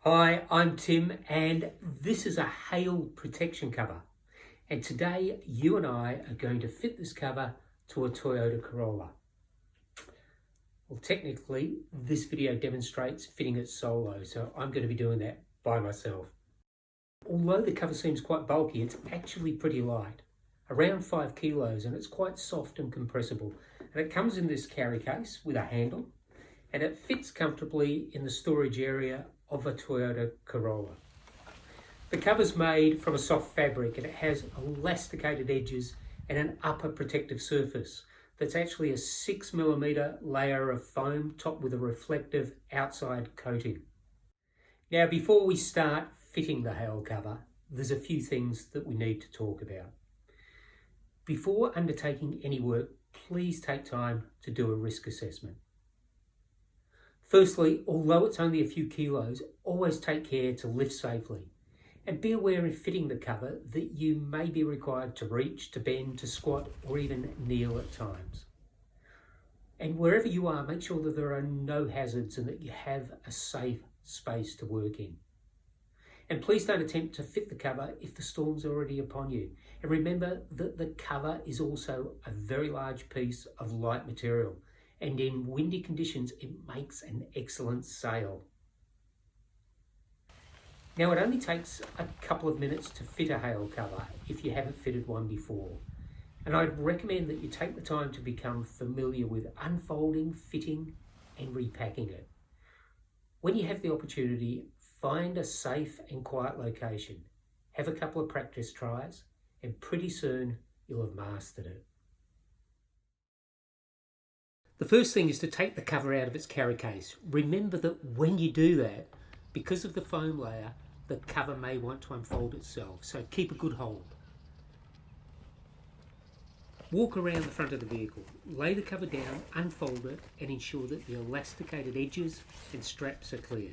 Hi, I'm Tim and this is a hail protection cover. And today you and I are going to fit this cover to a Toyota Corolla. Well, technically this video demonstrates fitting it solo, so I'm going to be doing that by myself. Although the cover seems quite bulky, it's actually pretty light, around 5 kilos, and it's quite soft and compressible. And it comes in this carry case with a handle, and it fits comfortably in the storage area of a Toyota Corolla. The cover's made from a soft fabric and it has elasticated edges and an upper protective surface that's actually a 6mm layer of foam topped with a reflective outside coating. Now, before we start fitting the hail cover, there's a few things that we need to talk about. Before undertaking any work, please take time to do a risk assessment. Firstly, although it's only a few kilos, always take care to lift safely. And be aware in fitting the cover that you may be required to reach, to bend, to squat, or even kneel at times. And wherever you are, make sure that there are no hazards and that you have a safe space to work in. And please don't attempt to fit the cover if the storm's already upon you. And remember that the cover is also a very large piece of light material. And in windy conditions, it makes an excellent sail. Now, it only takes a couple of minutes to fit a hail cover if you haven't fitted one before. And I'd recommend that you take the time to become familiar with unfolding, fitting, and repacking it. When you have the opportunity, find a safe and quiet location, have a couple of practice tries, and pretty soon you'll have mastered it. The first thing is to take the cover out of its carry case. Remember that when you do that, because of the foam layer, the cover may want to unfold itself, so keep a good hold. Walk around the front of the vehicle, lay the cover down, unfold it, and ensure that the elasticated edges and straps are clear.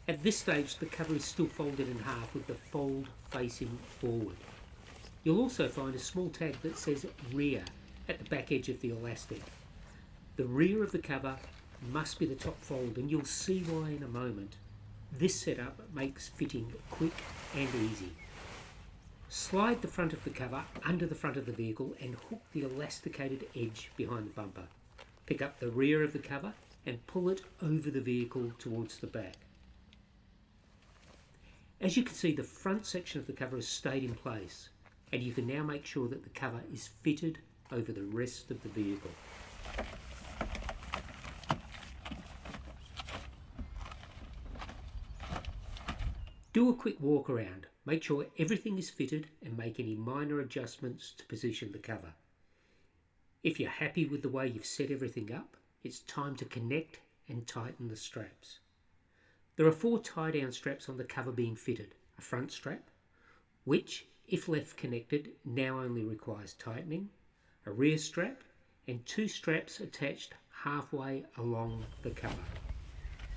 At this stage, the cover is still folded in half with the fold facing forward. You'll also find a small tag that says rear at the back edge of the elastic. The rear of the cover must be the top fold, and you'll see why in a moment. This setup makes fitting quick and easy. Slide the front of the cover under the front of the vehicle and hook the elasticated edge behind the bumper. Pick up the rear of the cover and pull it over the vehicle towards the back. As you can see, the front section of the cover has stayed in place, and you can now make sure that the cover is fitted over the rest of the vehicle. Do a quick walk around, make sure everything is fitted and make any minor adjustments to position the cover. If you're happy with the way you've set everything up, it's time to connect and tighten the straps. There are 4 tie-down straps on the cover being fitted. A front strap, which, if left connected, now only requires tightening, a rear strap, and 2 straps attached halfway along the cover.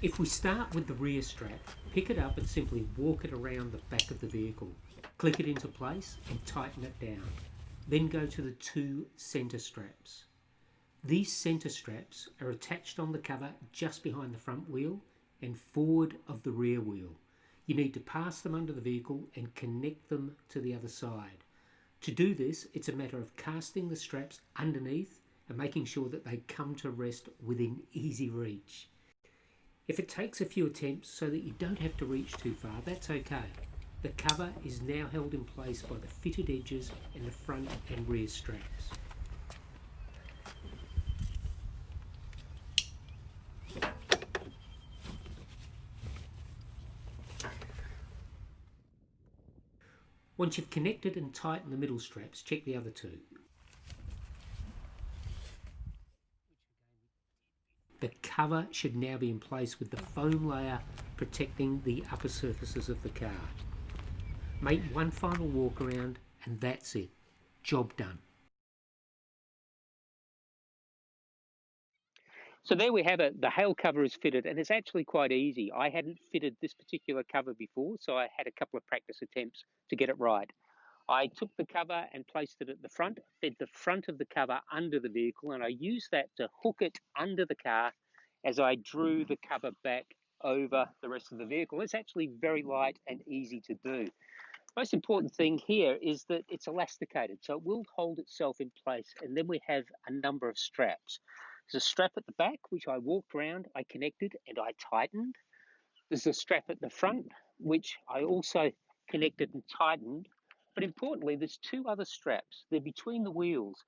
If we start with the rear strap, pick it up and simply walk it around the back of the vehicle. Click it into place and tighten it down. Then go to the 2 center straps. These center straps are attached on the cover just behind the front wheel and forward of the rear wheel. You need to pass them under the vehicle and connect them to the other side. To do this, it's a matter of casting the straps underneath and making sure that they come to rest within easy reach. If it takes a few attempts so that you don't have to reach too far, that's okay. The cover is now held in place by the fitted edges and the front and rear straps. Once you've connected and tightened the middle straps, check the other 2. The cover should now be in place with the foam layer protecting the upper surfaces of the car. Make one final walk around and that's it. Job done. So there we have it. The hail cover is fitted and it's actually quite easy. I hadn't fitted this particular cover before, so I had a couple of practice attempts to get it right. I took the cover and placed it at the front, fed the front of the cover under the vehicle, and I used that to hook it under the car as I drew the cover back over the rest of the vehicle. It's actually very light and easy to do. Most important thing here is that it's elasticated, so it will hold itself in place. And then we have a number of straps. There's a strap at the back, which I walked around, I connected, and I tightened. There's a strap at the front, which I also connected and tightened. But importantly, there's two other straps. They're between the wheels,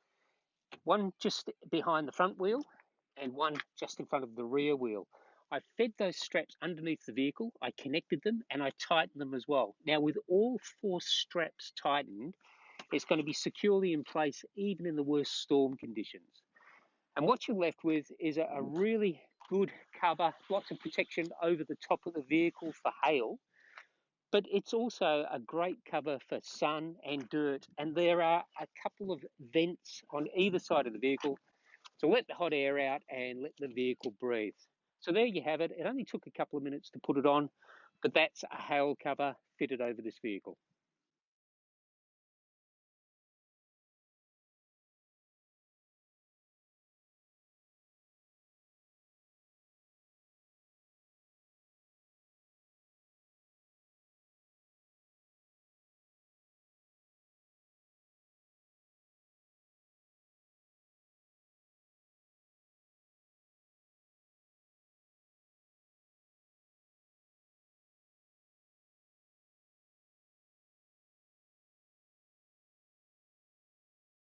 one just behind the front wheel and one just in front of the rear wheel. I fed those straps underneath the vehicle, I connected them, and I tightened them as well. Now, with all four straps tightened, it's going to be securely in place even in the worst storm conditions. And what you're left with is a really good cover, lots of protection over the top of the vehicle for hail, but it's also a great cover for sun and dirt. And there are a couple of vents on either side of the vehicle to let the hot air out and let the vehicle breathe. So there you have it. It only took a couple of minutes to put it on, but that's a hail cover fitted over this vehicle.